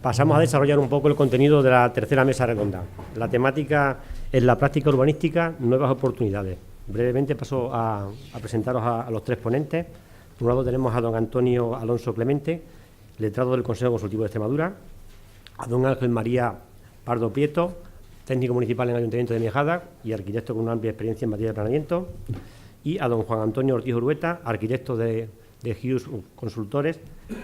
Pasamos a desarrollar un poco el contenido de la tercera mesa redonda. La temática es la práctica urbanística, nuevas oportunidades. Brevemente paso a presentaros a los tres ponentes. Por un lado tenemos a don Antonio Alonso Clemente, letrado del Consejo Consultivo de Extremadura, a don Ángel María Pardo Prieto, técnico municipal en el Ayuntamiento de Miajada y arquitecto con una amplia experiencia en materia de planeamiento, y a don Juan Antonio Ortiz Urueta, arquitecto de Hughes Consultores,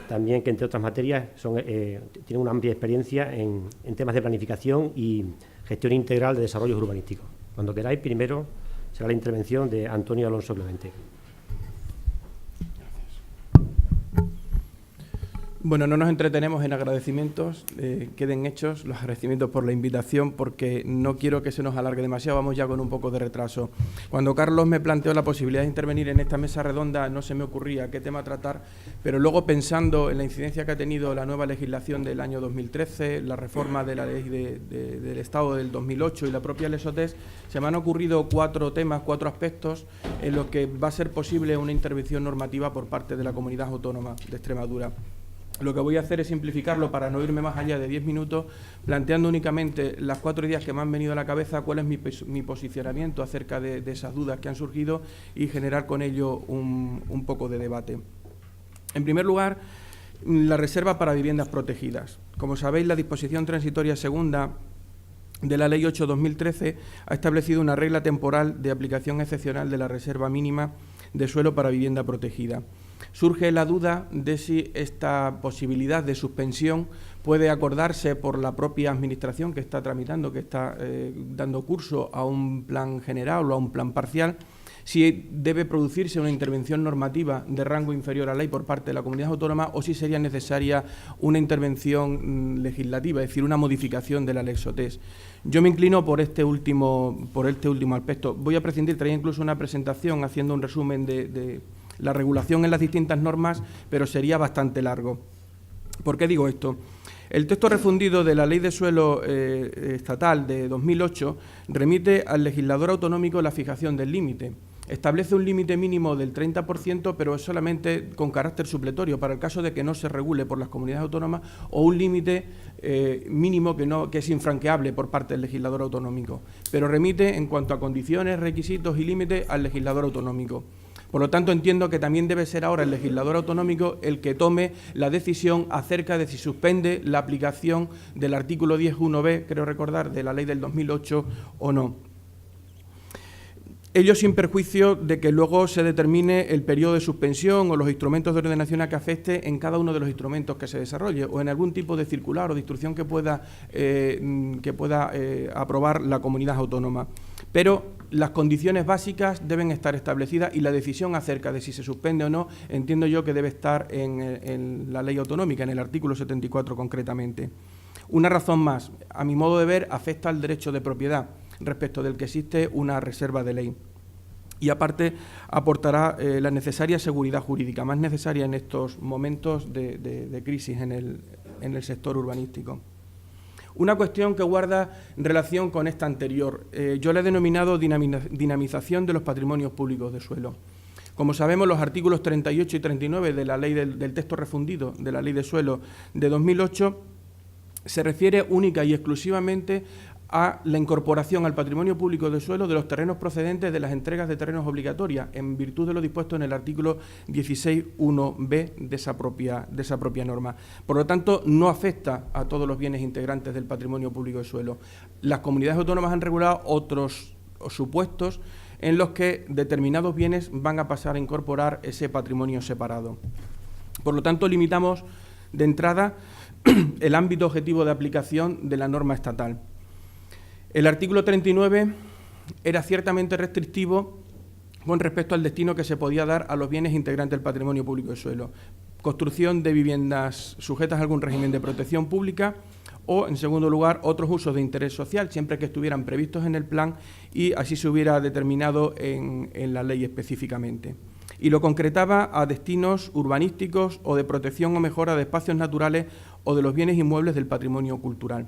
también que entre otras materias tiene una amplia experiencia en temas de planificación y gestión integral de desarrollos urbanísticos. Cuando queráis, primero será la intervención de Antonio Alonso Clemente. Bueno, no nos entretenemos en agradecimientos, queden hechos los agradecimientos por la invitación, porque no quiero que se nos alargue demasiado, vamos ya con un poco de retraso. Cuando Carlos me planteó la posibilidad de intervenir en esta mesa redonda, no se me ocurría qué tema tratar, pero luego pensando en la incidencia que ha tenido la nueva legislación del año 2013, la reforma de la ley del Estado del 2008 y la propia Ley SOTES, se me han ocurrido cuatro temas, cuatro aspectos en los que va a ser posible una intervención normativa por parte de la Comunidad Autónoma de Extremadura. Lo que voy a hacer es simplificarlo para no irme más allá de 10 minutos, planteando únicamente las cuatro ideas que me han venido a la cabeza, cuál es mi posicionamiento acerca de esas dudas que han surgido y generar con ello un poco de debate. En primer lugar, la reserva para viviendas protegidas. Como sabéis, la disposición transitoria segunda de la Ley 8/2013 ha establecido una regla temporal de aplicación excepcional de la reserva mínima de suelo para vivienda protegida. Surge la duda de si esta posibilidad de suspensión puede acordarse por la propia Administración que está tramitando, que está dando curso a un plan general o a un plan parcial, si debe producirse una intervención normativa de rango inferior a ley por parte de la Comunidad Autónoma o si sería necesaria una intervención legislativa, es decir, una modificación de la Ley SOTES. Yo me inclino por este último aspecto. Voy a prescindir, traía incluso una presentación haciendo un resumen de la regulación en las distintas normas, pero sería bastante largo. ¿Por qué digo esto? El texto refundido de la Ley de Suelo Estatal de 2008 remite al legislador autonómico la fijación del límite. Establece un límite mínimo del 30%, pero es solamente con carácter supletorio para el caso de que no se regule por las comunidades autónomas, o un límite mínimo que es infranqueable por parte del legislador autonómico, pero remite en cuanto a condiciones, requisitos y límites al legislador autonómico. Por lo tanto, entiendo que también debe ser ahora el legislador autonómico el que tome la decisión acerca de si suspende la aplicación del artículo 10.1b, creo recordar, de la ley del 2008 o no. Ello sin perjuicio de que luego se determine el periodo de suspensión o los instrumentos de ordenación a que afecte en cada uno de los instrumentos que se desarrolle o en algún tipo de circular o de instrucción que pueda aprobar la comunidad autónoma. Pero las condiciones básicas deben estar establecidas y la decisión acerca de si se suspende o no, entiendo yo que debe estar en la ley autonómica, en el artículo 74 concretamente. Una razón más, a mi modo de ver, afecta al derecho de propiedad, respecto del que existe una reserva de ley. Y aparte aportará la necesaria seguridad jurídica, más necesaria en estos momentos de crisis en el sector urbanístico. Una cuestión que guarda relación con esta anterior, yo la he denominado dinamización de los patrimonios públicos de suelo. Como sabemos, los artículos 38 y 39 de la ley del texto refundido de la Ley de Suelo de 2008 se refiere única y exclusivamente a la incorporación al patrimonio público de suelo de los terrenos procedentes de las entregas de terrenos obligatorias, en virtud de lo dispuesto en el artículo 16.1b de esa propia norma. Por lo tanto, no afecta a todos los bienes integrantes del patrimonio público de suelo. Las comunidades autónomas han regulado otros supuestos en los que determinados bienes van a pasar a incorporar ese patrimonio separado. Por lo tanto, limitamos de entrada el ámbito objetivo de aplicación de la norma estatal. El artículo 39 era ciertamente restrictivo con respecto al destino que se podía dar a los bienes integrantes del patrimonio público de suelo. Construcción de viviendas sujetas a algún régimen de protección pública o, en segundo lugar, otros usos de interés social, siempre que estuvieran previstos en el plan y así se hubiera determinado en la ley específicamente. Y lo concretaba a destinos urbanísticos o de protección o mejora de espacios naturales o de los bienes inmuebles del patrimonio cultural.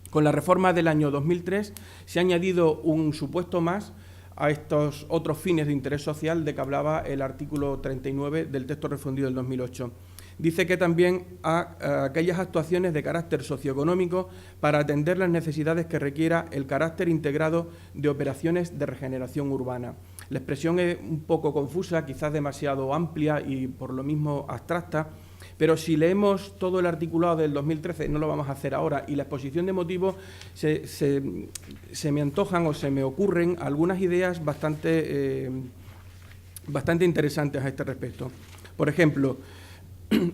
Con la reforma del año 2003 se ha añadido un supuesto más a estos otros fines de interés social de que hablaba el artículo 39 del texto refundido del 2008. Dice que también a aquellas actuaciones de carácter socioeconómico para atender las necesidades que requiera el carácter integrado de operaciones de regeneración urbana. La expresión es un poco confusa, quizás demasiado amplia y por lo mismo abstracta, pero si leemos todo el articulado del 2013, no lo vamos a hacer ahora, y la exposición de motivos, se me antojan o se me ocurren algunas ideas bastante interesantes a este respecto. Por ejemplo,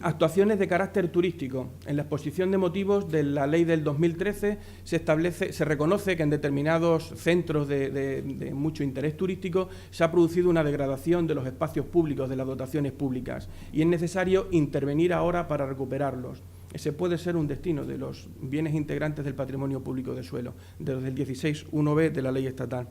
actuaciones de carácter turístico. En la exposición de motivos de la ley del 2013 se reconoce que en determinados centros de mucho interés turístico se ha producido una degradación de los espacios públicos, de las dotaciones públicas, y es necesario intervenir ahora para recuperarlos. Ese puede ser un destino de los bienes integrantes del patrimonio público de suelo, desde el 16.1b de la ley estatal.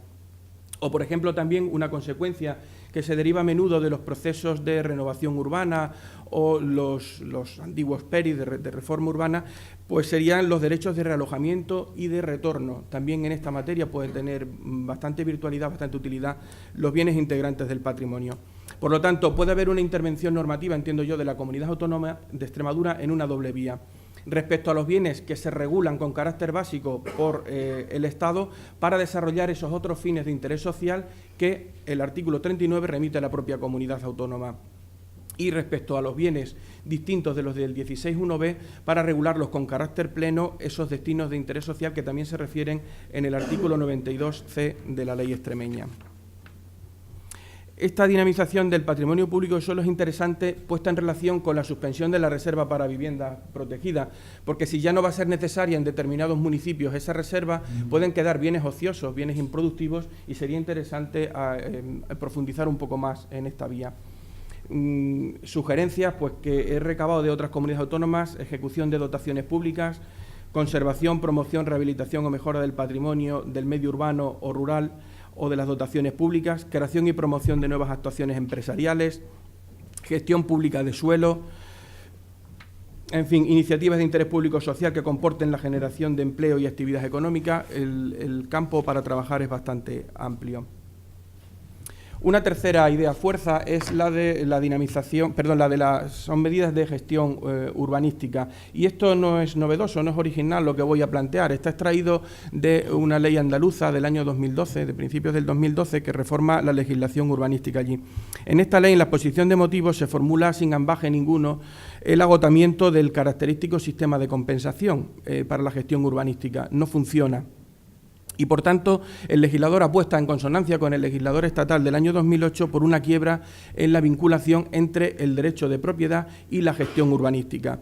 O, por ejemplo, también una consecuencia que se deriva a menudo de los procesos de renovación urbana o los antiguos PERI de reforma urbana, pues serían los derechos de realojamiento y de retorno. También en esta materia pueden tener bastante virtualidad, bastante utilidad los bienes integrantes del patrimonio. Por lo tanto, puede haber una intervención normativa, entiendo yo, de la Comunidad Autónoma de Extremadura en una doble vía. Respecto a los bienes que se regulan con carácter básico por el Estado para desarrollar esos otros fines de interés social que el artículo 39 remite a la propia comunidad autónoma. Y respecto a los bienes distintos de los del 16.1b, para regularlos con carácter pleno esos destinos de interés social que también se refieren en el artículo 92c de la ley extremeña. Esta dinamización del patrimonio público solo es interesante puesta en relación con la suspensión de la reserva para vivienda protegida, porque si ya no va a ser necesaria en determinados municipios esa reserva, pueden quedar bienes ociosos, bienes improductivos, y sería interesante profundizar un poco más en esta vía. Sugerencias pues que he recabado de otras comunidades autónomas: ejecución de dotaciones públicas, conservación, promoción, rehabilitación o mejora del patrimonio, del medio urbano o rural o de las dotaciones públicas, creación y promoción de nuevas actuaciones empresariales, gestión pública de suelo, en fin, iniciativas de interés público social que comporten la generación de empleo y actividad económica. El campo para trabajar es bastante amplio. Una tercera idea fuerza es la de la dinamización, son medidas de gestión urbanística. Y esto no es novedoso, no es original lo que voy a plantear. Está extraído de una ley andaluza del año 2012, de principios del 2012, que reforma la legislación urbanística allí. En esta ley, en la exposición de motivos, se formula sin ambaje ninguno el agotamiento del característico sistema de compensación para la gestión urbanística. No funciona. Y, por tanto, el legislador apuesta, en consonancia con el legislador estatal del año 2008, por una quiebra en la vinculación entre el derecho de propiedad y la gestión urbanística.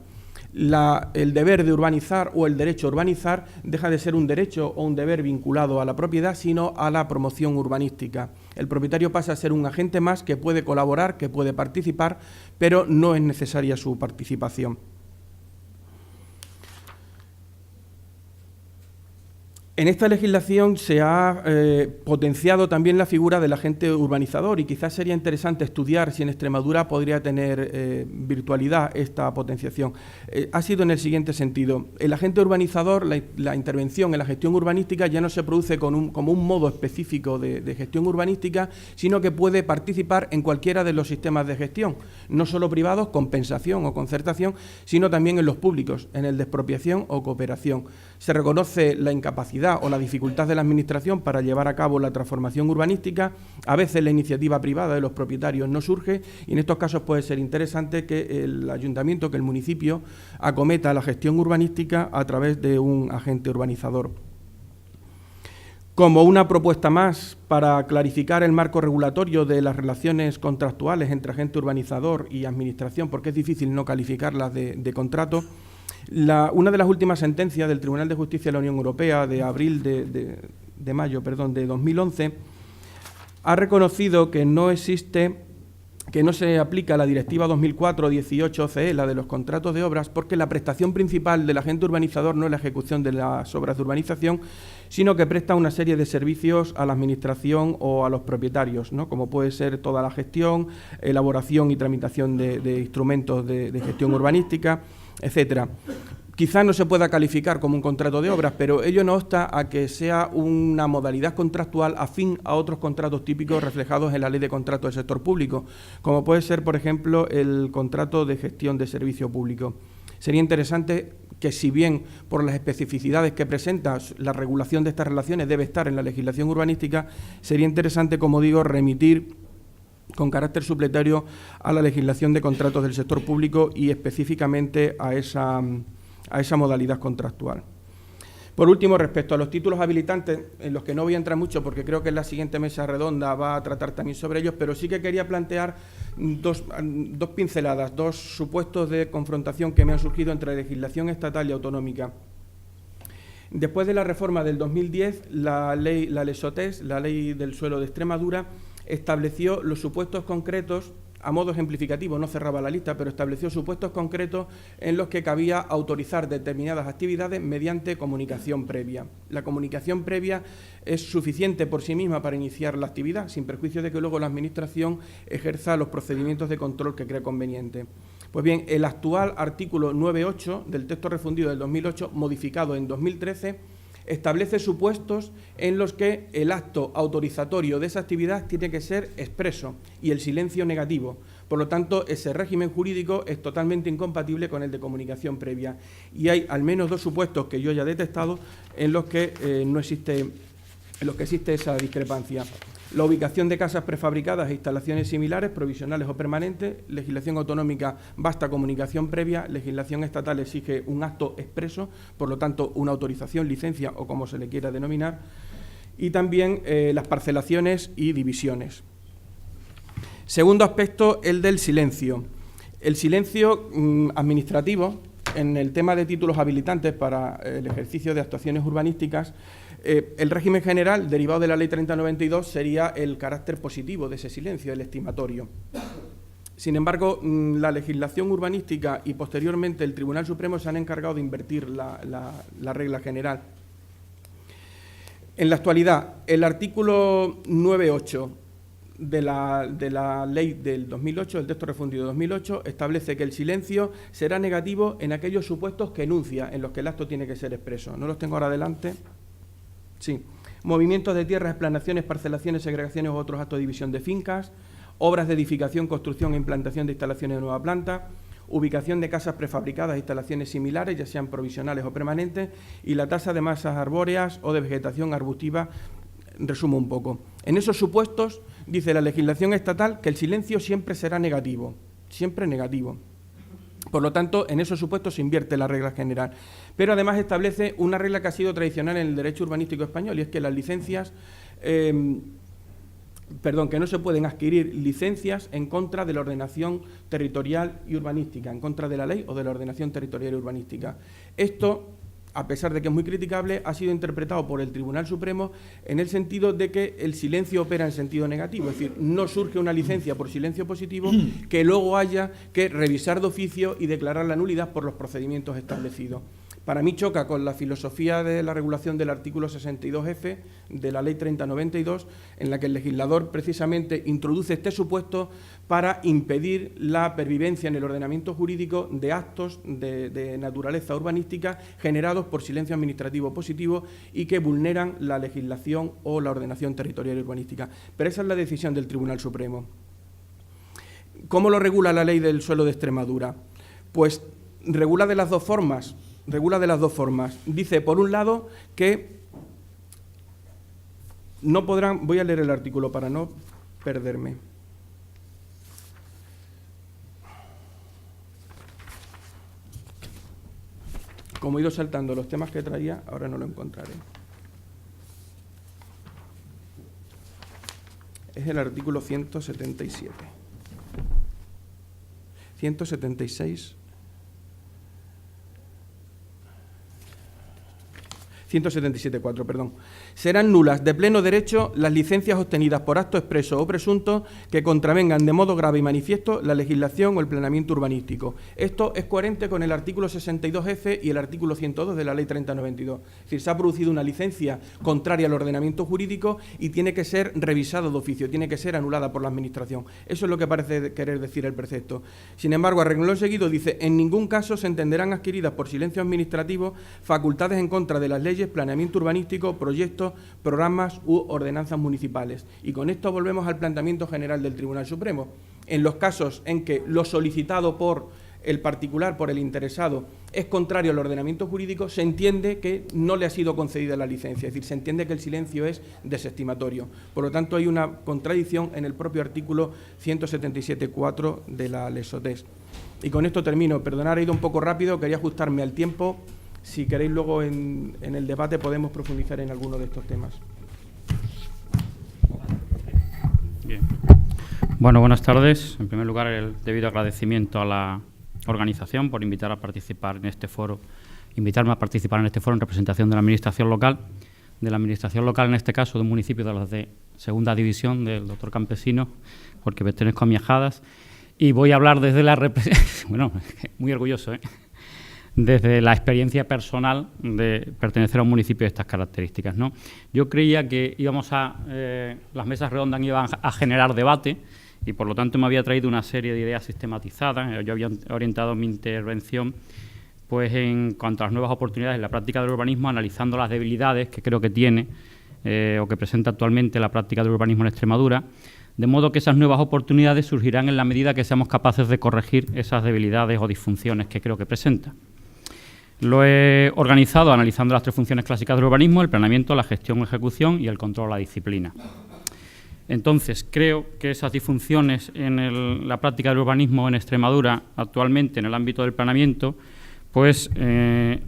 El deber de urbanizar o el derecho a urbanizar deja de ser un derecho o un deber vinculado a la propiedad, sino a la promoción urbanística. El propietario pasa a ser un agente más que puede colaborar, que puede participar, pero no es necesaria su participación. En esta legislación se ha potenciado también la figura del agente urbanizador, y quizás sería interesante estudiar si en Extremadura podría tener virtualidad esta potenciación. Ha sido en el siguiente sentido: el agente urbanizador, la intervención en la gestión urbanística ya no se produce como un modo específico de gestión urbanística, sino que puede participar en cualquiera de los sistemas de gestión, no solo privados, compensación o concertación, sino también en los públicos, en el de expropiación o cooperación. Se reconoce la incapacidad o la dificultad de la Administración para llevar a cabo la transformación urbanística. A veces la iniciativa privada de los propietarios no surge, y en estos casos puede ser interesante que el ayuntamiento, que el municipio, acometa la gestión urbanística a través de un agente urbanizador. Como una propuesta más para clarificar el marco regulatorio de las relaciones contractuales entre agente urbanizador y Administración, porque es difícil no calificarlas de contrato, una de las últimas sentencias del Tribunal de Justicia de la Unión Europea de mayo de 2011 ha reconocido que no se aplica la Directiva 2004/18/CE, la de los contratos de obras, porque la prestación principal del agente urbanizador no es la ejecución de las obras de urbanización, sino que presta una serie de servicios a la Administración o a los propietarios, ¿no?, como puede ser toda la gestión, elaboración y tramitación de instrumentos de gestión urbanística, etcétera. Quizás no se pueda calificar como un contrato de obras, pero ello no obsta a que sea una modalidad contractual afín a otros contratos típicos reflejados en la Ley de Contratos del Sector Público, como puede ser, por ejemplo, el contrato de gestión de servicio público. Sería interesante que, si bien por las especificidades que presenta la regulación de estas relaciones debe estar en la legislación urbanística, sería interesante, como digo, remitir con carácter supletorio a la legislación de contratos del sector público y específicamente a esa modalidad contractual. Por último, respecto a los títulos habilitantes, en los que no voy a entrar mucho porque creo que en la siguiente mesa redonda va a tratar también sobre ellos, pero sí que quería plantear dos pinceladas, dos supuestos de confrontación que me han surgido entre legislación estatal y autonómica. Después de la reforma del 2010, la ley SOTES, la Ley del Suelo de Extremadura, estableció los supuestos concretos, a modo ejemplificativo, no cerraba la lista, pero estableció supuestos concretos en los que cabía autorizar determinadas actividades mediante comunicación previa. La comunicación previa es suficiente por sí misma para iniciar la actividad, sin perjuicio de que luego la Administración ejerza los procedimientos de control que cree conveniente. Pues bien, el actual artículo 9.8 del texto refundido del 2008, modificado en 2013, establece supuestos en los que el acto autorizatorio de esa actividad tiene que ser expreso y el silencio negativo. Por lo tanto, ese régimen jurídico es totalmente incompatible con el de comunicación previa. Y hay al menos dos supuestos que yo ya he detectado en los que existe esa discrepancia. La ubicación de casas prefabricadas e instalaciones similares, provisionales o permanentes. Legislación autonómica basta comunicación previa, legislación estatal exige un acto expreso, por lo tanto una autorización, licencia o como se le quiera denominar, y también las parcelaciones y divisiones. Segundo aspecto, el del silencio. El silencio administrativo en el tema de títulos habilitantes para el ejercicio de actuaciones urbanísticas. El régimen general, derivado de la Ley 3092, sería el carácter positivo de ese silencio, el estimatorio. Sin embargo, la legislación urbanística y posteriormente el Tribunal Supremo se han encargado de invertir la regla general. En la actualidad, el artículo 9.8 de la Ley del 2008, el texto refundido de 2008, establece que el silencio será negativo en aquellos supuestos que enuncia, en los que el acto tiene que ser expreso. No los tengo ahora adelante. Sí. Movimientos de tierras, explanaciones, parcelaciones, segregaciones u otros actos de división de fincas, obras de edificación, construcción e implantación de instalaciones de nueva planta, ubicación de casas prefabricadas e instalaciones similares, ya sean provisionales o permanentes, y la tasa de masas arbóreas o de vegetación arbustiva. Resumo un poco. En esos supuestos, dice la legislación estatal que el silencio siempre será negativo, siempre negativo. Por lo tanto, en esos supuestos se invierte la regla general. Pero además establece una regla que ha sido tradicional en el derecho urbanístico español, y es que las licencias, que no se pueden adquirir licencias en contra de la ordenación territorial y urbanística, en contra de la ley o de la ordenación territorial y urbanística. Esto, a pesar de que es muy criticable, ha sido interpretado por el Tribunal Supremo en el sentido de que el silencio opera en sentido negativo, es decir, no surge una licencia por silencio positivo que luego haya que revisar de oficio y declarar la nulidad por los procedimientos establecidos. Para mí choca con la filosofía de la regulación del artículo 62F de la Ley 3092, en la que el legislador precisamente introduce este supuesto para impedir la pervivencia en el ordenamiento jurídico de actos de naturaleza urbanística generados por silencio administrativo positivo y que vulneran la legislación o la ordenación territorial y urbanística. Pero esa es la decisión del Tribunal Supremo. ¿Cómo lo regula la Ley del Suelo de Extremadura? Pues regula de las dos formas. Dice, por un lado, que no podrán... Voy a leer el artículo para no perderme. Como he ido saltando los temas que traía, ahora no lo encontraré. Es el artículo 177. 176... 177.4, perdón. Serán nulas de pleno derecho las licencias obtenidas por acto expreso o presunto que contravengan de modo grave y manifiesto la legislación o el planeamiento urbanístico. Esto es coherente con el artículo 62F y el artículo 102 de la Ley 3092. Es decir, se ha producido una licencia contraria al ordenamiento jurídico y tiene que ser revisado de oficio, tiene que ser anulada por la Administración. Eso es lo que parece querer decir el precepto. Sin embargo, a renglón seguido dice: en ningún caso se entenderán adquiridas por silencio administrativo facultades en contra de las leyes, planeamiento urbanístico, proyectos, programas u ordenanzas municipales. Y con esto volvemos al planteamiento general del Tribunal Supremo. En los casos en que lo solicitado por el particular, por el interesado, es contrario al ordenamiento jurídico, se entiende que no le ha sido concedida la licencia, es decir, se entiende que el silencio es desestimatorio. Por lo tanto, hay una contradicción en el propio artículo 177.4 de la LESOTES. Y con esto termino. Perdonad, he ido un poco rápido, quería ajustarme al tiempo. Si queréis, luego en el debate podemos profundizar en alguno de estos temas. Bien. Bueno, buenas tardes. En primer lugar, el debido agradecimiento a la organización por invitarme a participar en este foro en representación de la Administración local. En este caso, de un municipio de los de segunda división, del doctor Campesino, porque pertenezco a Miajadas. Y voy a hablar desde la bueno, muy orgulloso, desde la experiencia personal de pertenecer a un municipio de estas características, ¿no? Yo creía que las mesas redondas iban a generar debate y, por lo tanto, me había traído una serie de ideas sistematizadas. Yo había orientado mi intervención pues en cuanto a las nuevas oportunidades en la práctica del urbanismo, analizando las debilidades que creo que tiene o que presenta actualmente la práctica del urbanismo en Extremadura, de modo que esas nuevas oportunidades surgirán en la medida que seamos capaces de corregir esas debilidades o disfunciones que creo que presenta. Lo he organizado analizando las tres funciones clásicas del urbanismo: el planeamiento, la gestión o ejecución y el control o la disciplina. Entonces, creo que esas disfunciones en la práctica del urbanismo en Extremadura, actualmente en el ámbito del planeamiento, pues en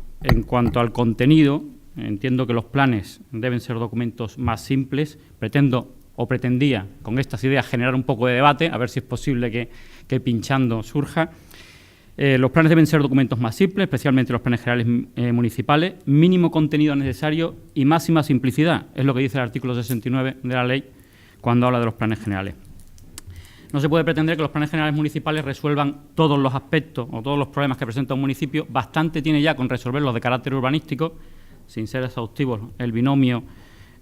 cuanto al contenido, entiendo que los planes deben ser documentos más simples. Pretendía con estas ideas generar un poco de debate, a ver si es posible que pinchando surja. Los planes deben ser documentos más simples, especialmente los planes generales municipales, mínimo contenido necesario y máxima simplicidad. Es lo que dice el artículo 69 de la ley cuando habla de los planes generales. No se puede pretender que los planes generales municipales resuelvan todos los aspectos o todos los problemas que presenta un municipio. Bastante tiene ya con resolverlos de carácter urbanístico, sin ser exhaustivos, el binomio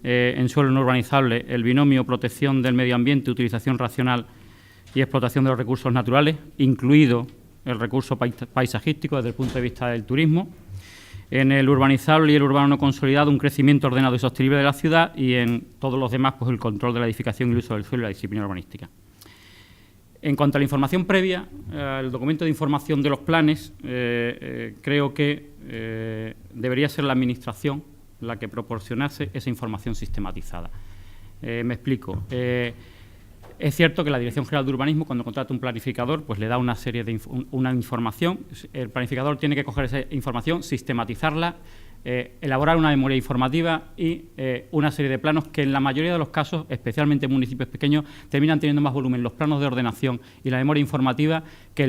en suelo no urbanizable, el binomio protección del medio ambiente, utilización racional y explotación de los recursos naturales, incluido el recurso paisajístico desde el punto de vista del turismo. En el urbanizable y el urbano no consolidado, un crecimiento ordenado y sostenible de la ciudad, y en todos los demás, pues el control de la edificación y el uso del suelo y la disciplina urbanística. En cuanto a la información previa, el documento de información de los planes, creo que debería ser la Administración la que proporcionase esa información sistematizada. Me explico. Es cierto que la Dirección General de Urbanismo, cuando contrata un planificador, pues le da una serie de una información. El planificador tiene que coger esa información, sistematizarla, elaborar una memoria informativa y una serie de planos que, en la mayoría de los casos, especialmente en municipios pequeños, terminan teniendo más volumen los planos de ordenación y la memoria informativa que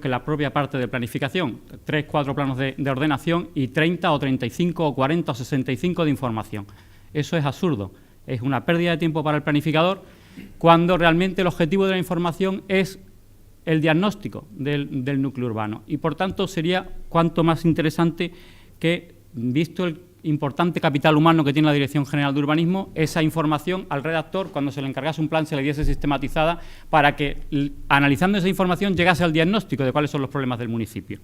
la propia parte de planificación. 3, 4 planos de ordenación y 30 o 35 o 40 o 65 de información. Eso es absurdo. Es una pérdida de tiempo para el planificador, cuando realmente el objetivo de la información es el diagnóstico del núcleo urbano. Y, por tanto, sería cuanto más interesante que, visto el importante capital humano que tiene la Dirección General de Urbanismo, esa información al redactor, cuando se le encargase un plan, se le diese sistematizada para que, analizando esa información, llegase al diagnóstico de cuáles son los problemas del municipio.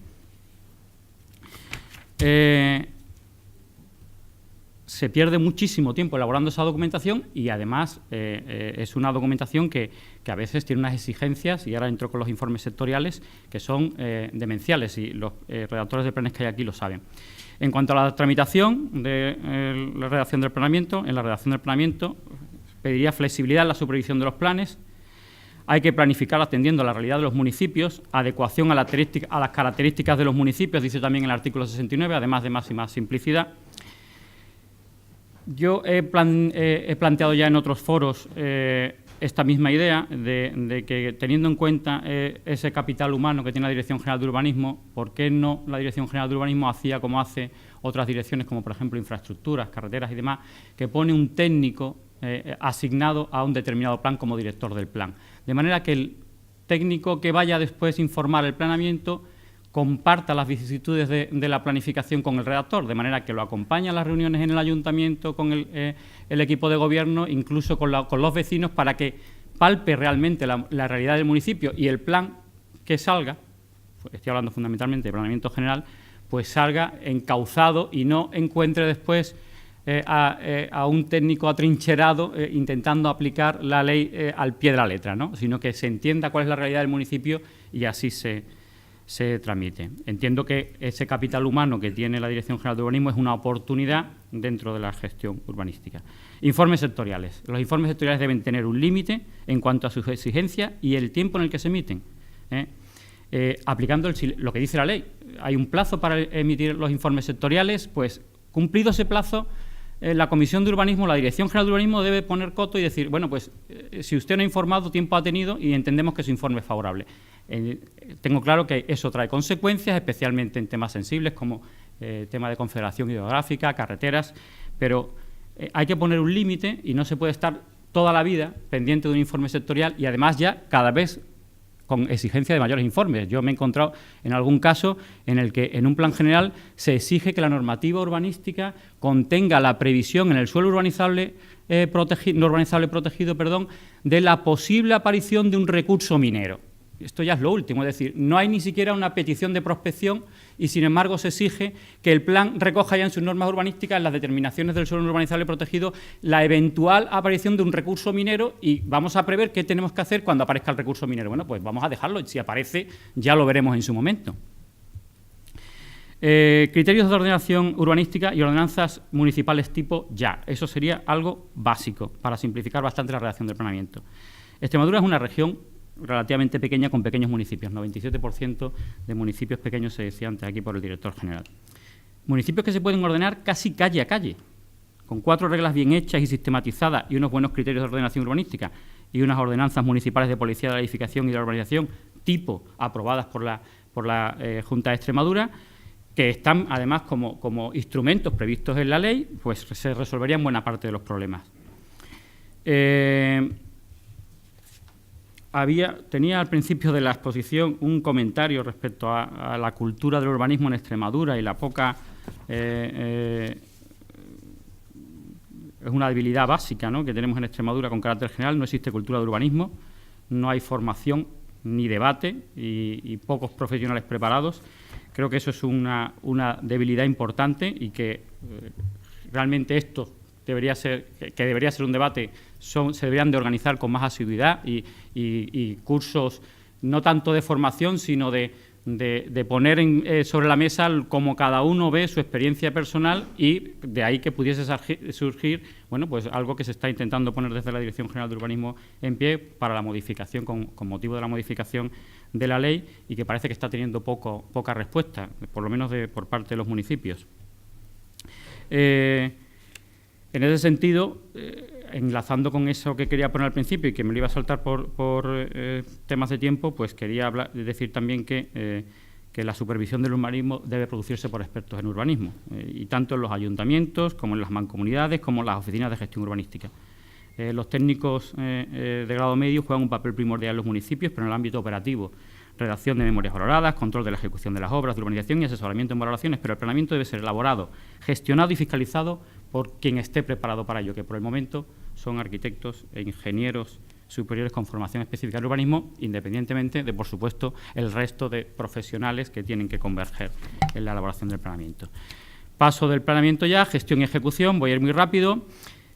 Se pierde muchísimo tiempo elaborando esa documentación y, además, es una documentación que a veces tiene unas exigencias, y ahora entro con los informes sectoriales, que son demenciales, y los redactores de planes que hay aquí lo saben. En cuanto a la tramitación de la redacción del planeamiento, en la redacción del planeamiento pediría flexibilidad en la supervisión de los planes. Hay que planificar atendiendo a la realidad de los municipios, adecuación a las características de los municipios, dice también el artículo 69, además de máxima simplicidad. Yo he planteado ya en otros foros esta misma idea de que, teniendo en cuenta ese capital humano que tiene la Dirección General de Urbanismo, ¿por qué no la Dirección General de Urbanismo hacía como hace otras direcciones como por ejemplo infraestructuras, carreteras y demás, que pone un técnico asignado a un determinado plan como director del plan. De manera que el técnico que vaya después a informar el planeamiento comparta las vicisitudes de la planificación con el redactor, de manera que lo acompaña a las reuniones en el ayuntamiento con el equipo de gobierno, incluso con los vecinos, para que palpe realmente la realidad del municipio y el plan que salga, estoy hablando fundamentalmente de planeamiento general, pues salga encauzado y no encuentre después a un técnico atrincherado intentando aplicar la ley al pie de la letra, ¿no? Sino que se entienda cuál es la realidad del municipio y así se tramite. Entiendo que ese capital humano que tiene la Dirección General de Urbanismo es una oportunidad dentro de la gestión urbanística. Informes sectoriales. Los informes sectoriales deben tener un límite en cuanto a sus exigencias y el tiempo en el que se emiten. Aplicando lo que dice la ley. Hay un plazo para emitir los informes sectoriales, pues cumplido ese plazo, la Comisión de Urbanismo, la Dirección General de Urbanismo debe poner coto y decir, bueno, pues si usted no ha informado, tiempo ha tenido y entendemos que su informe es favorable. Tengo claro que eso trae consecuencias, especialmente en temas sensibles como tema de confederación hidrográfica, carreteras, pero hay que poner un límite y no se puede estar toda la vida pendiente de un informe sectorial y además ya cada vez con exigencia de mayores informes. Yo me he encontrado en algún caso en el que en un plan general se exige que la normativa urbanística contenga la previsión en el suelo urbanizable protegido, de la posible aparición de un recurso minero. Esto ya es lo último, es decir, no hay ni siquiera una petición de prospección y, sin embargo, se exige que el plan recoja ya en sus normas urbanísticas, en las determinaciones del suelo urbanizable protegido, la eventual aparición de un recurso minero y vamos a prever qué tenemos que hacer cuando aparezca el recurso minero. Bueno, pues vamos a dejarlo y si aparece ya lo veremos en su momento. Criterios de ordenación urbanística y ordenanzas municipales tipo ya. Eso sería algo básico para simplificar bastante la redacción del planeamiento. Extremadura es una región relativamente pequeña con pequeños municipios, 97% de municipios pequeños se decía antes aquí por el director general. Municipios que se pueden ordenar casi calle a calle, con 4 reglas bien hechas y sistematizadas y unos buenos criterios de ordenación urbanística y unas ordenanzas municipales de policía de la edificación y de la urbanización tipo aprobadas por la Junta de Extremadura, que están además como instrumentos previstos en la ley, pues se resolverían buena parte de los problemas. Tenía al principio de la exposición un comentario respecto a la cultura del urbanismo en Extremadura y la poca... es una debilidad básica, ¿no?, que tenemos en Extremadura con carácter general. No existe cultura de urbanismo, no hay formación ni debate y pocos profesionales preparados. Creo que eso es una debilidad importante y que realmente esto debería ser un debate, se deberían de organizar con más asiduidad y cursos no tanto de formación, sino de poner sobre la mesa cómo cada uno ve su experiencia personal y de ahí que pudiese surgir, bueno, pues algo que se está intentando poner desde la Dirección General de Urbanismo en pie para la modificación, con motivo de la modificación de la ley y que parece que está teniendo poca respuesta, por lo menos por parte de los municipios. En ese sentido, enlazando con eso que quería poner al principio y que me lo iba a saltar por temas de tiempo, pues quería decir también que la supervisión del urbanismo debe producirse por expertos en urbanismo, y tanto en los ayuntamientos como en las mancomunidades como en las oficinas de gestión urbanística. Los técnicos de grado medio juegan un papel primordial en los municipios, pero en el ámbito operativo. Redacción de memorias valoradas, control de la ejecución de las obras de urbanización y asesoramiento en valoraciones, pero el planeamiento debe ser elaborado, gestionado y fiscalizado por quien esté preparado para ello, que por el momento son arquitectos e ingenieros superiores con formación específica en urbanismo, independientemente de, por supuesto, el resto de profesionales que tienen que converger en la elaboración del planeamiento. Paso del planeamiento ya, gestión y ejecución, voy a ir muy rápido.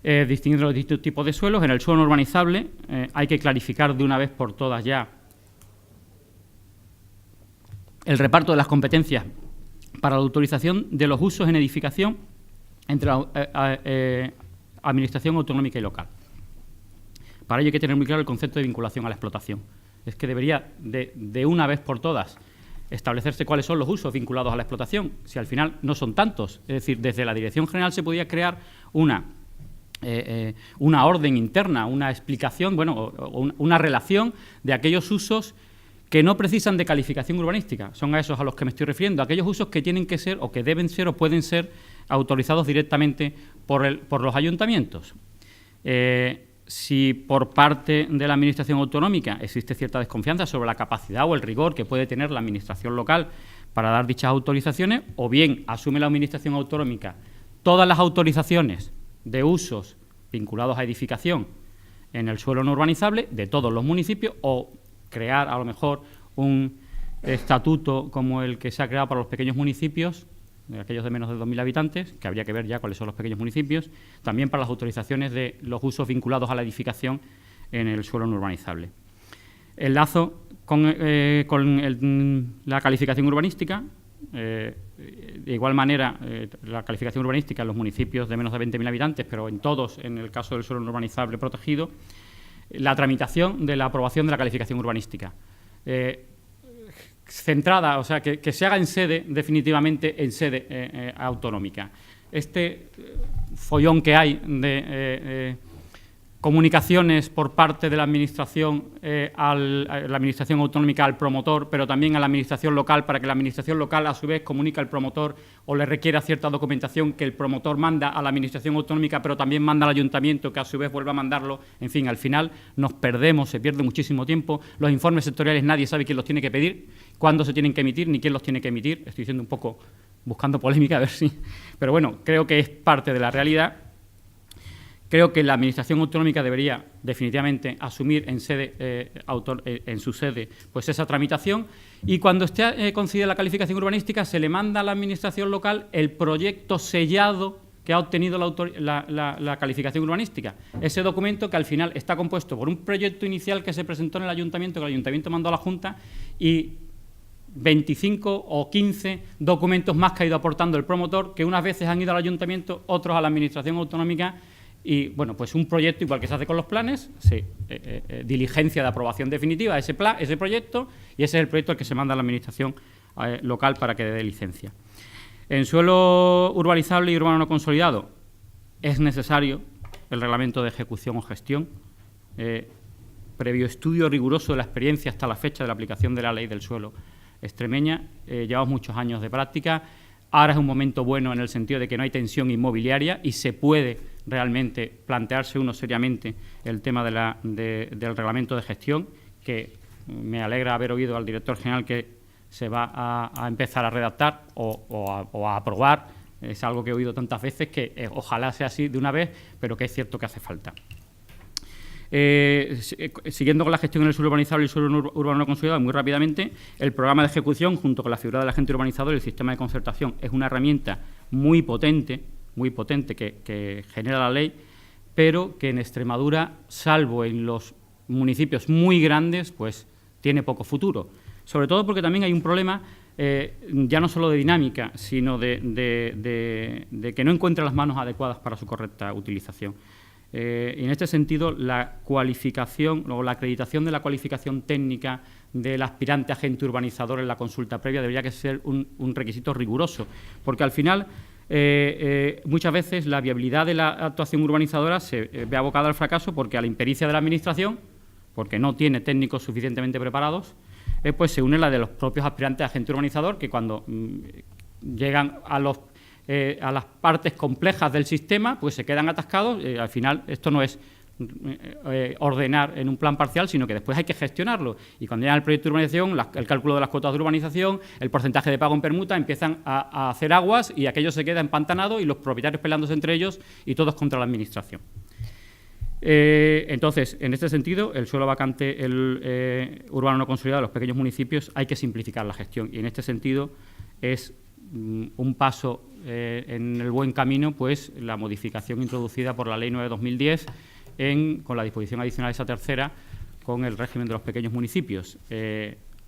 Distinguir los distintos tipos de suelos. En el suelo no urbanizable hay que clarificar de una vez por todas ya el reparto de las competencias para la autorización de los usos en edificación entre la administración autonómica y local. Para ello hay que tener muy claro el concepto de vinculación a la explotación. Es que debería de una vez por todas establecerse cuáles son los usos vinculados a la explotación, si al final no son tantos. Es decir, desde la Dirección General se podía crear una orden interna, una explicación, bueno, una relación de aquellos usos que no precisan de calificación urbanística. Son a esos a los que me estoy refiriendo, aquellos usos que tienen que ser o que deben ser o pueden ser autorizados directamente por los ayuntamientos. Si por parte de la Administración autonómica existe cierta desconfianza sobre la capacidad o el rigor que puede tener la Administración local para dar dichas autorizaciones, o bien asume la Administración autonómica todas las autorizaciones de usos vinculados a edificación en el suelo no urbanizable de todos los municipios, o crear a lo mejor un estatuto como el que se ha creado para los pequeños municipios, aquellos de menos de 2.000 habitantes, que habría que ver ya cuáles son los pequeños municipios, también para las autorizaciones de los usos vinculados a la edificación en el suelo no urbanizable. El lazo con la calificación urbanística, de igual manera, la calificación urbanística en los municipios de menos de 20.000 habitantes, pero en todos, en el caso del suelo no urbanizable protegido, la tramitación de la aprobación de la calificación urbanística. Centrada, o sea, que se haga en sede, definitivamente en sede autonómica. Este follón que hay de comunicaciones por parte de la Administración a la Administración autonómica al promotor, pero también a la Administración local, para que la Administración local a su vez comunique al promotor o le requiera cierta documentación que el promotor manda a la Administración autonómica, pero también manda al Ayuntamiento, que a su vez vuelve a mandarlo. En fin, al final nos perdemos, se pierde muchísimo tiempo. Los informes sectoriales nadie sabe quién los tiene que pedir, cuándo se tienen que emitir, ni quién los tiene que emitir. Estoy diciendo un poco, buscando polémica, a ver si... Pero bueno, creo que es parte de la realidad. Creo que la Administración autonómica debería definitivamente asumir en su sede pues esa tramitación, y cuando esté concedida la calificación urbanística se le manda a la Administración local el proyecto sellado que ha obtenido la calificación urbanística. Ese documento que al final está compuesto por un proyecto inicial que se presentó en el Ayuntamiento, que el Ayuntamiento mandó a la Junta, y 25 o 15 documentos más que ha ido aportando el promotor, que unas veces han ido al Ayuntamiento, otros a la Administración autonómica. Y, bueno, pues un proyecto, igual que se hace con los planes, se diligencia de aprobación definitiva ese proyecto, y ese es el proyecto al que se manda a la Administración local para que dé licencia. En suelo urbanizable y urbano no consolidado es necesario el reglamento de ejecución o gestión, previo estudio riguroso de la experiencia hasta la fecha de la aplicación de la ley del suelo extremeña. Llevamos muchos años de práctica. Ahora es un momento bueno en el sentido de que no hay tensión inmobiliaria y se puede realmente plantearse uno seriamente el tema del reglamento de gestión, que me alegra haber oído al director general que se va a empezar a redactar o a aprobar. Es algo que he oído tantas veces que ojalá sea así de una vez, pero que es cierto que hace falta. Siguiendo con la gestión en el suelo urbanizable y el suelo urbano no consolidado, muy rápidamente, el programa de ejecución, junto con la figura del agente urbanizador y el sistema de concertación, es una herramienta muy potente que genera la ley, pero que en Extremadura, salvo en los municipios muy grandes, pues tiene poco futuro. Sobre todo porque también hay un problema ya no solo de dinámica, sino de que no encuentra las manos adecuadas para su correcta utilización. Y en este sentido, la cualificación o la acreditación de la cualificación técnica del aspirante agente urbanizador en la consulta previa debería que ser un requisito riguroso, porque al final muchas veces la viabilidad de la actuación urbanizadora se ve abocada al fracaso porque a la impericia de la Administración, porque no tiene técnicos suficientemente preparados, pues se une la de los propios aspirantes a agente urbanizador, que cuando llegan a las partes complejas del sistema, pues se quedan atascados. Al final esto no es ordenar en un plan parcial, sino que después hay que gestionarlo. Y cuando llega el proyecto de urbanización, el cálculo de las cuotas de urbanización, el porcentaje de pago en permuta, empiezan a hacer aguas y aquello se queda empantanado y los propietarios peleándose entre ellos y todos contra la Administración. Entonces, en este sentido, el suelo vacante, el urbano no consolidado de los pequeños municipios, hay que simplificar la gestión. Y en este sentido es un paso en el buen camino, pues la modificación introducida por la Ley 9/2010 con la disposición adicional esa tercera con el régimen de los pequeños municipios.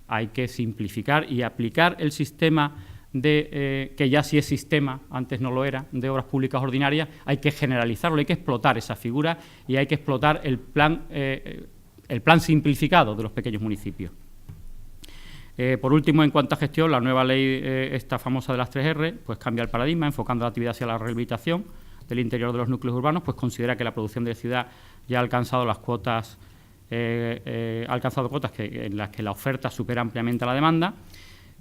Hay que simplificar y aplicar el sistema que ya sí es sistema, antes no lo era, de obras públicas ordinarias. Hay que generalizarlo, hay que explotar esa figura y hay que explotar el plan simplificado de los pequeños municipios. Por último, en cuanto a gestión, la nueva ley, esta famosa de las 3R, pues cambia el paradigma, enfocando la actividad hacia la rehabilitación del interior de los núcleos urbanos, pues considera que la producción de ciudad ya ha alcanzado las cuotas ha alcanzado cotas en las que la oferta supera ampliamente a la demanda.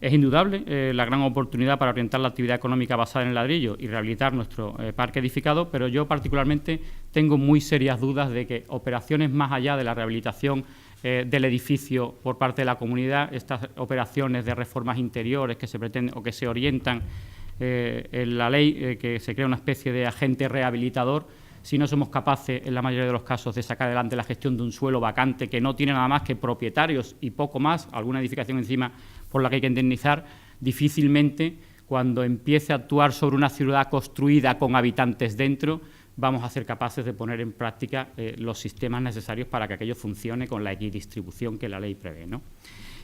Es indudable la gran oportunidad para orientar la actividad económica basada en el ladrillo y rehabilitar nuestro parque edificado, pero yo particularmente tengo muy serias dudas de que operaciones más allá de la rehabilitación del edificio por parte de la comunidad, estas operaciones de reformas interiores que se pretenden o que se orientan en la ley, que se crea una especie de agente rehabilitador, si no somos capaces, en la mayoría de los casos, de sacar adelante la gestión de un suelo vacante que no tiene nada más que propietarios y poco más, alguna edificación encima por la que hay que indemnizar, difícilmente, cuando empiece a actuar sobre una ciudad construida con habitantes dentro, vamos a ser capaces de poner en práctica los sistemas necesarios para que aquello funcione con la equidistribución que la ley prevé, ¿no?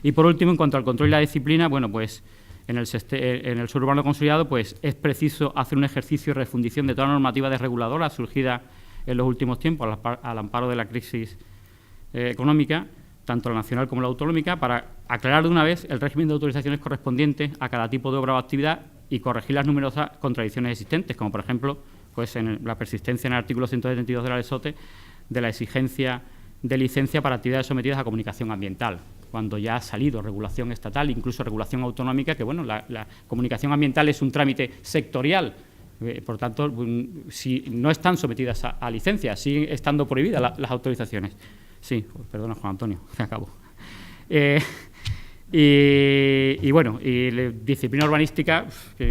Y, por último, en cuanto al control y la disciplina, bueno, pues en el suelo urbano consolidado, pues es preciso hacer un ejercicio de refundición de toda la normativa desreguladora surgida en los últimos tiempos al amparo de la crisis económica, tanto la nacional como la autonómica, para aclarar de una vez el régimen de autorizaciones correspondientes a cada tipo de obra o actividad y corregir las numerosas contradicciones existentes, como por ejemplo pues en la persistencia en el artículo 172 de la LSOTE de la exigencia de licencia para actividades sometidas a comunicación ambiental, cuando ya ha salido regulación estatal, incluso regulación autonómica, que bueno, la comunicación ambiental es un trámite sectorial, por tanto, si no están sometidas a licencia, siguen estando prohibidas las autorizaciones. Sí, perdona, Juan Antonio, me acabo. Y bueno, y disciplina urbanística,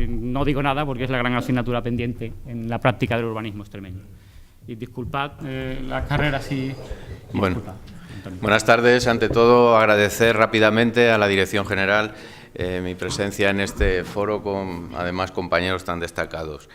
no digo nada porque es la gran asignatura pendiente en la práctica del urbanismo extremeño. Y disculpad la carrera si... Bueno, buenas tardes. Ante todo, agradecer rápidamente a la Dirección General mi presencia en este foro con, además, compañeros tan destacados.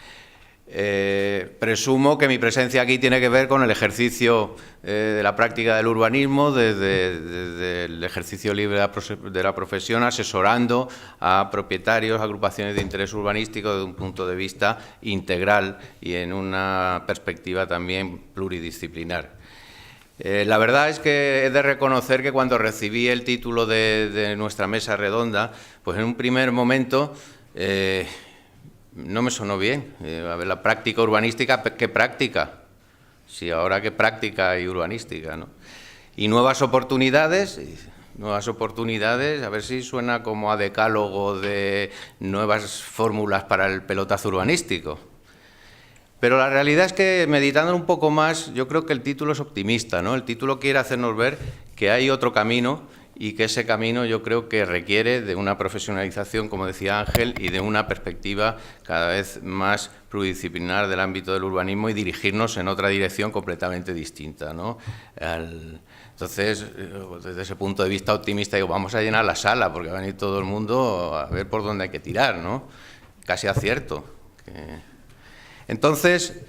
Presumo que mi presencia aquí tiene que ver con el ejercicio de la práctica del urbanismo, desde el ejercicio libre de la profesión, asesorando a propietarios, agrupaciones de interés urbanístico desde un punto de vista integral y en una perspectiva también pluridisciplinar. La verdad es que he de reconocer que cuando recibí el título de nuestra mesa redonda, pues en un primer momento no me sonó bien. A ver, la práctica urbanística, ¿qué práctica? Sí, ahora qué práctica y urbanística, ¿no? Y nuevas oportunidades, a ver si suena como a decálogo de nuevas fórmulas para el pelotazo urbanístico. Pero la realidad es que, meditando un poco más, yo creo que el título es optimista, ¿no? El título quiere hacernos ver que hay otro camino y que ese camino yo creo que requiere de una profesionalización, como decía Ángel, y de una perspectiva cada vez más pluridisciplinar del ámbito del urbanismo y dirigirnos en otra dirección completamente distinta, ¿no? Entonces, desde ese punto de vista optimista, digo, vamos a llenar la sala porque va a venir todo el mundo a ver por dónde hay que tirar, ¿no? Casi acierto. Entonces,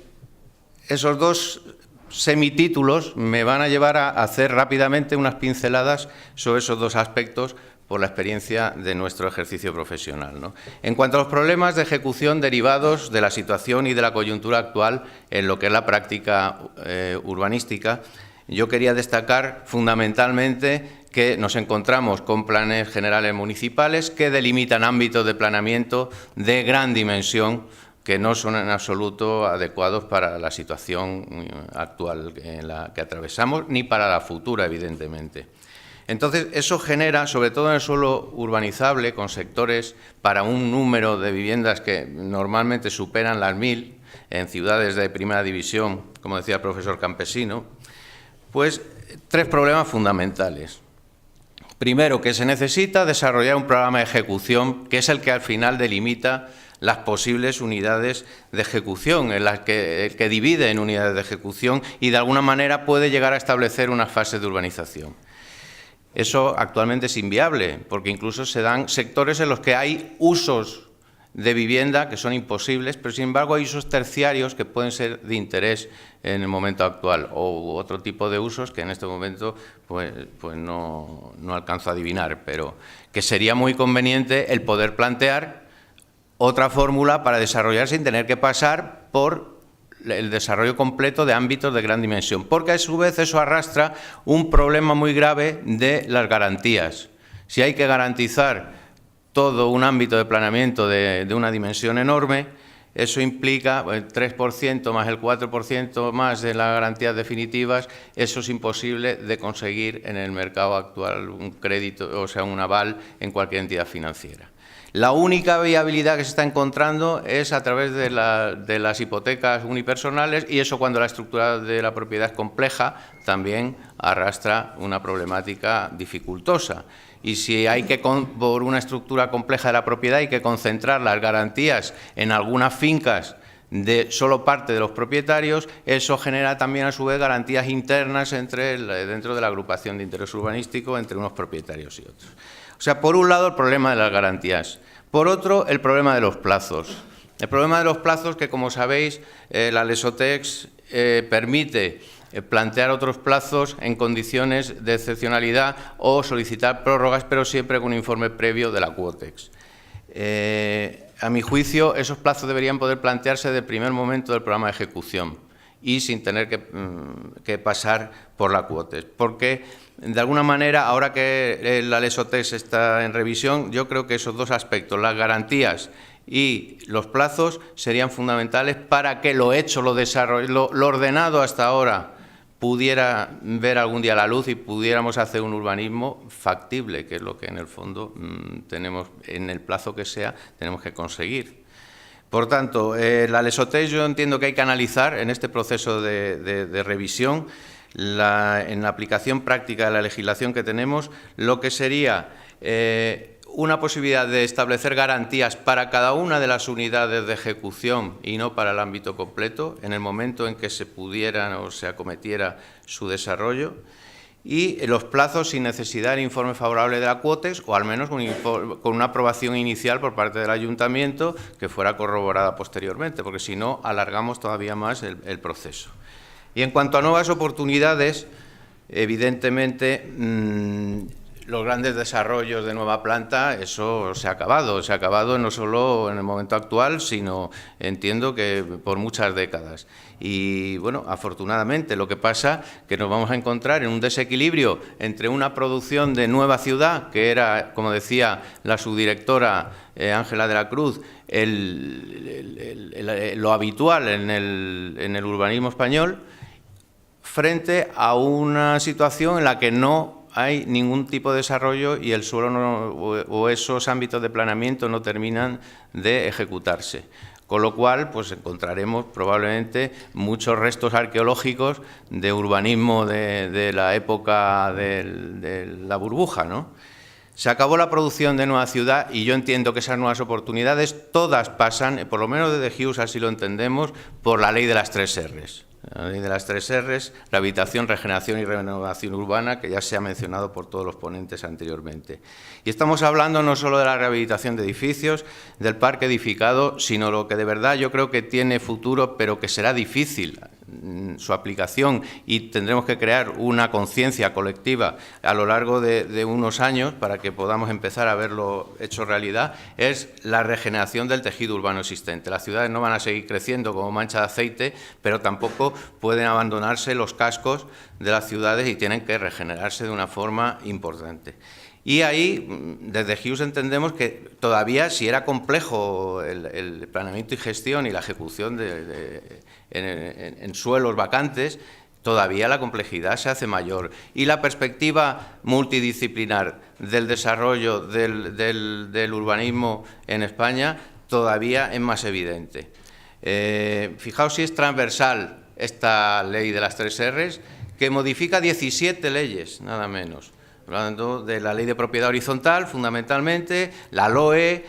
esos dos semitítulos me van a llevar a hacer rápidamente unas pinceladas sobre esos dos aspectos por la experiencia de nuestro ejercicio profesional, ¿no? En cuanto a los problemas de ejecución derivados de la situación y de la coyuntura actual en lo que es la práctica urbanística, yo quería destacar fundamentalmente que nos encontramos con planes generales municipales que delimitan ámbitos de planeamiento de gran dimensión que no son en absoluto adecuados para la situación actual en la que atravesamos, ni para la futura, evidentemente. Entonces, eso genera, sobre todo en el suelo urbanizable, con sectores para un número de viviendas que normalmente superan las 1000, en ciudades de primera división, como decía el profesor Campesino, pues tres problemas fundamentales. Primero, que se necesita desarrollar un programa de ejecución, que es el que al final delimita las posibles unidades de ejecución, el que divide en unidades de ejecución y de alguna manera puede llegar a establecer unas fases de urbanización. Eso actualmente es inviable, porque incluso se dan sectores en los que hay usos de vivienda que son imposibles, pero sin embargo hay usos terciarios que pueden ser de interés en el momento actual, o otro tipo de usos que en este momento pues no alcanzo a adivinar, pero que sería muy conveniente el poder plantear otra fórmula para desarrollar sin tener que pasar por el desarrollo completo de ámbitos de gran dimensión, porque a su vez eso arrastra un problema muy grave de las garantías. Si hay que garantizar todo un ámbito de planeamiento de una dimensión enorme, eso implica el 3% más el 4% más de las garantías definitivas. Eso es imposible de conseguir en el mercado actual, un crédito, o sea, un aval en cualquier entidad financiera. La única viabilidad que se está encontrando es a través de las hipotecas unipersonales, y eso, cuando la estructura de la propiedad es compleja, también arrastra una problemática dificultosa. Y si hay que, por una estructura compleja de la propiedad, hay que concentrar las garantías en algunas fincas de solo parte de los propietarios, eso genera también a su vez garantías internas dentro de la agrupación de interés urbanístico entre unos propietarios y otros. O sea, por un lado el problema de las garantías, por otro el problema de los plazos. El problema de los plazos, que como sabéis la Lesotex permite plantear otros plazos en condiciones de excepcionalidad o solicitar prórrogas, pero siempre con un informe previo de la Quotex. A mi juicio, esos plazos deberían poder plantearse desde el primer momento del programa de ejecución y sin tener que pasar por la Quotex, porque de alguna manera, ahora que la Lesotex está en revisión, yo creo que esos dos aspectos, las garantías y los plazos, serían fundamentales para que lo hecho, lo ordenado hasta ahora, pudiera ver algún día la luz y pudiéramos hacer un urbanismo factible, que es lo que en el fondo tenemos, en el plazo que sea, tenemos que conseguir. Por tanto, la Lesotex yo entiendo que hay que analizar en este proceso de revisión, en la aplicación práctica de la legislación que tenemos, lo que sería una posibilidad de establecer garantías para cada una de las unidades de ejecución y no para el ámbito completo, en el momento en que se pudiera o se acometiera su desarrollo, y los plazos sin necesidad del informe favorable de la Quotex, o al menos con una aprobación inicial por parte del Ayuntamiento que fuera corroborada posteriormente, porque si no alargamos todavía más el proceso. Y en cuanto a nuevas oportunidades, evidentemente los grandes desarrollos de nueva planta, eso se ha acabado no solo en el momento actual, sino entiendo que por muchas décadas. Y bueno, afortunadamente lo que pasa es que nos vamos a encontrar en un desequilibrio entre una producción de nueva ciudad, que era, como decía la subdirectora Ángela de la Cruz, lo habitual en el urbanismo español, frente a una situación en la que no hay ningún tipo de desarrollo y el suelo o esos ámbitos de planeamiento no terminan de ejecutarse. Con lo cual, pues encontraremos probablemente muchos restos arqueológicos de urbanismo de la época de la burbuja, ¿no? Se acabó la producción de nueva ciudad y yo entiendo que esas nuevas oportunidades todas pasan, por lo menos desde Hughes así lo entendemos, por la ley de las 3 Rs. La ley de las 3 Rs, rehabilitación, regeneración y renovación urbana, que ya se ha mencionado por todos los ponentes anteriormente. Y estamos hablando no solo de la rehabilitación de edificios, del parque edificado, sino lo que de verdad yo creo que tiene futuro, pero que será difícil su aplicación y tendremos que crear una conciencia colectiva a lo largo de unos años para que podamos empezar a verlo hecho realidad, es la regeneración del tejido urbano existente. Las ciudades no van a seguir creciendo como mancha de aceite, pero tampoco pueden abandonarse los cascos de las ciudades y tienen que regenerarse de una forma importante. Y ahí, desde Hughes entendemos que todavía, si era complejo el planeamiento y gestión y la ejecución en suelos vacantes, todavía la complejidad se hace mayor. Y la perspectiva multidisciplinar del desarrollo del urbanismo en España todavía es más evidente. Fijaos si es transversal esta ley de las 3 Rs, que modifica 17 leyes, nada menos. Hablando de la ley de propiedad horizontal, fundamentalmente, la LOE,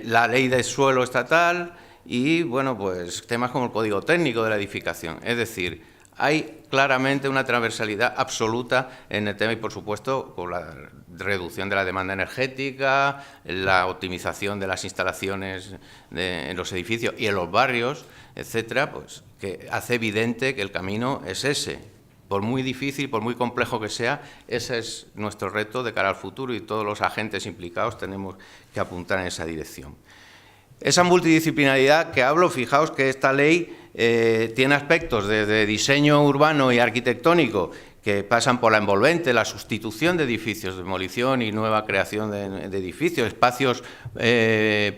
la ley de suelo estatal y, bueno, pues temas como el Código Técnico de la Edificación. Es decir, hay claramente una transversalidad absoluta en el tema y, por supuesto, con la reducción de la demanda energética, la optimización de las instalaciones en los edificios y en los barrios, etcétera, pues que hace evidente que el camino es ese. Por muy difícil, por muy complejo que sea, ese es nuestro reto de cara al futuro y todos los agentes implicados tenemos que apuntar en esa dirección. Esa multidisciplinaridad que hablo, fijaos que esta ley tiene aspectos de diseño urbano y arquitectónico que pasan por la envolvente, la sustitución de edificios, demolición y nueva creación de edificios, espacios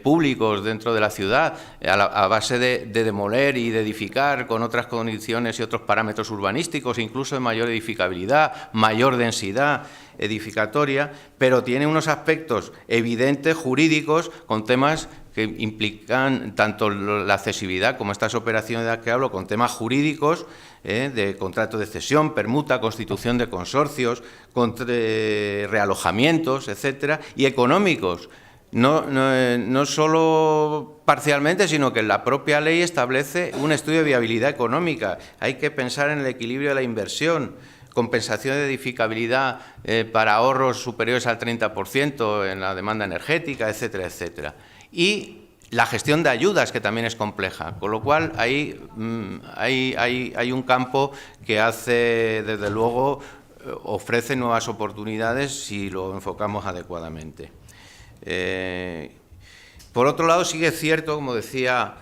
públicos dentro de la ciudad, a base de demoler y de edificar con otras condiciones y otros parámetros urbanísticos, incluso de mayor edificabilidad, mayor densidad edificatoria, pero tiene unos aspectos evidentes, jurídicos, con temas que implican tanto la accesibilidad como estas operaciones de las que hablo, con temas jurídicos, de contrato de cesión, permuta, constitución de consorcios, realojamientos, etcétera, y económicos. No solo parcialmente, sino que la propia ley establece un estudio de viabilidad económica. Hay que pensar en el equilibrio de la inversión, compensación de edificabilidad para ahorros superiores al 30% en la demanda energética, etcétera, etcétera. Y la gestión de ayudas, que también es compleja, con lo cual hay un campo que hace, desde luego, ofrece nuevas oportunidades si lo enfocamos adecuadamente. Por otro lado, sí que es cierto, como decía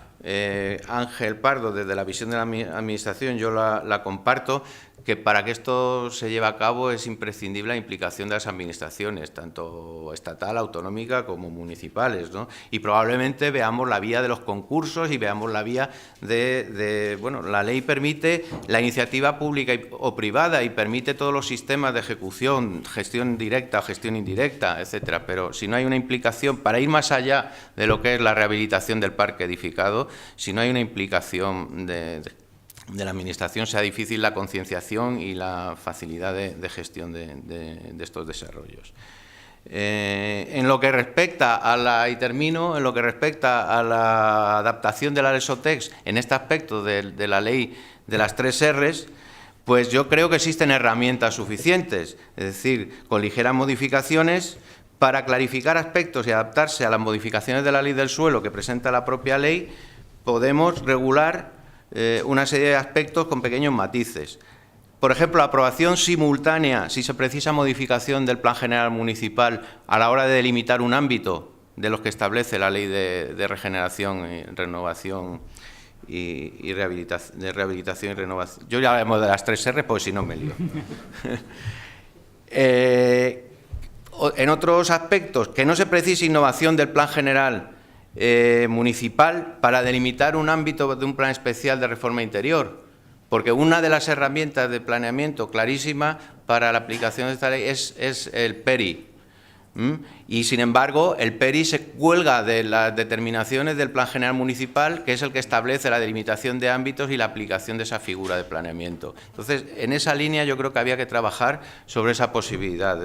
Ángel Pardo, desde la visión de la Administración, yo la comparto, que para que esto se lleve a cabo es imprescindible la implicación de las administraciones, tanto estatal, autonómica como municipales, ¿no? Y probablemente veamos la vía de los concursos y veamos la vía bueno, la ley permite la iniciativa pública o privada y permite todos los sistemas de ejecución, gestión directa o gestión indirecta, etcétera, pero si no hay una implicación, para ir más allá de lo que es la rehabilitación del parque edificado, si no hay una implicación de la Administración, sea difícil la concienciación y la facilidad de gestión de estos desarrollos. En lo que respecta a la adaptación de la Lesotex en este aspecto de la ley de las 3 R's, pues yo creo que existen herramientas suficientes, es decir, con ligeras modificaciones para clarificar aspectos y adaptarse a las modificaciones de la ley del suelo que presenta la propia ley, podemos regular una serie de aspectos con pequeños matices. Por ejemplo, la aprobación simultánea, si se precisa modificación del Plan General Municipal a la hora de delimitar un ámbito de los que establece la Ley de Regeneración y Renovación y Rehabilitación y Renovación. Yo ya hablamos de las 3 R, pues si no me lío. En otros aspectos, que no se precise innovación del Plan General municipal para delimitar un ámbito de un plan especial de reforma interior, porque una de las herramientas de planeamiento clarísima para la aplicación de esta ley es el PERI. Y, sin embargo, el PERI se cuelga de las determinaciones del Plan General Municipal, que es el que establece la delimitación de ámbitos y la aplicación de esa figura de planeamiento. Entonces, en esa línea yo creo que había que trabajar sobre esa posibilidad.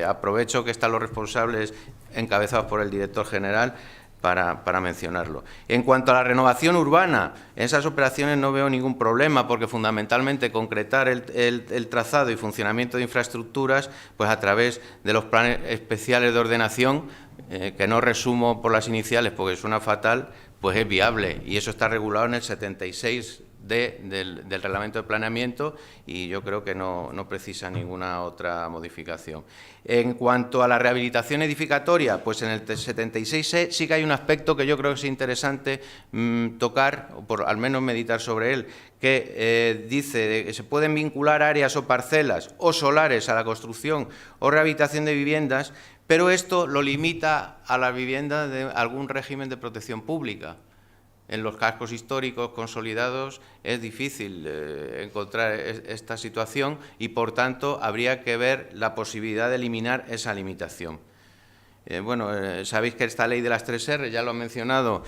Aprovecho que están los responsables encabezados por el director general para mencionarlo. En cuanto a la renovación urbana, en esas operaciones no veo ningún problema, porque fundamentalmente concretar el trazado y funcionamiento de infraestructuras, pues a través de los planes especiales de ordenación, que no resumo por las iniciales porque suena fatal, pues es viable, y eso está regulado en el 76 del reglamento de planeamiento, y yo creo que no precisa ninguna otra modificación. En cuanto a la rehabilitación edificatoria, pues en el 76 sí que hay un aspecto que yo creo que es interesante tocar, o por al menos meditar sobre él, que dice que se pueden vincular áreas o parcelas o solares a la construcción o rehabilitación de viviendas, pero esto lo limita a la vivienda de algún régimen de protección pública. En los cascos históricos consolidados es difícil encontrar esta situación y, por tanto, habría que ver la posibilidad de eliminar esa limitación. Sabéis que esta ley de las 3 R, ya lo ha mencionado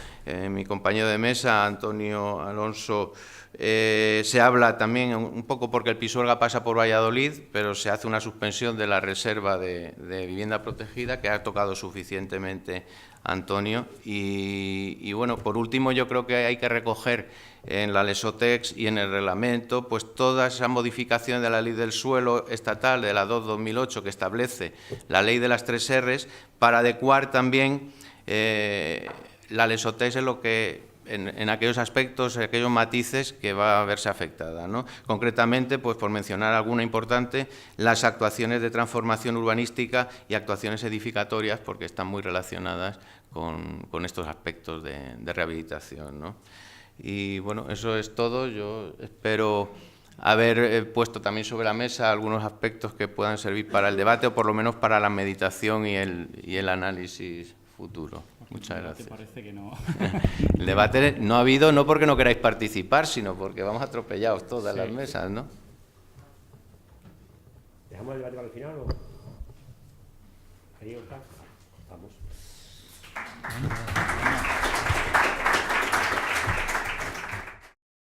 mi compañero de mesa, Antonio Alonso, se habla también un poco porque el Pisuerga pasa por Valladolid, pero se hace una suspensión de la reserva de vivienda protegida, que ha tocado suficientemente Antonio. Y bueno, por último, yo creo que hay que recoger en la Lesotex y en el reglamento pues todas esas modificaciones de la ley del suelo estatal de la 2/2008 que establece la ley de las 3 R's para adecuar también la Lesotex en aquellos aspectos, aquellos matices que va a verse afectada, ¿no? Concretamente, pues por mencionar alguna importante, las actuaciones de transformación urbanística y actuaciones edificatorias, porque están muy relacionadas con estos aspectos de rehabilitación, ¿no? Y bueno, eso es todo. Yo espero haber puesto también sobre la mesa algunos aspectos que puedan servir para el debate o por lo menos para la meditación y el análisis futuro. Muchas gracias. Parece que no. El debate no ha habido no porque no queráis participar, sino porque vamos atropellados todas las mesas, ¿no? ¿Dejamos el debate para el final o...? Ahí está. Vamos.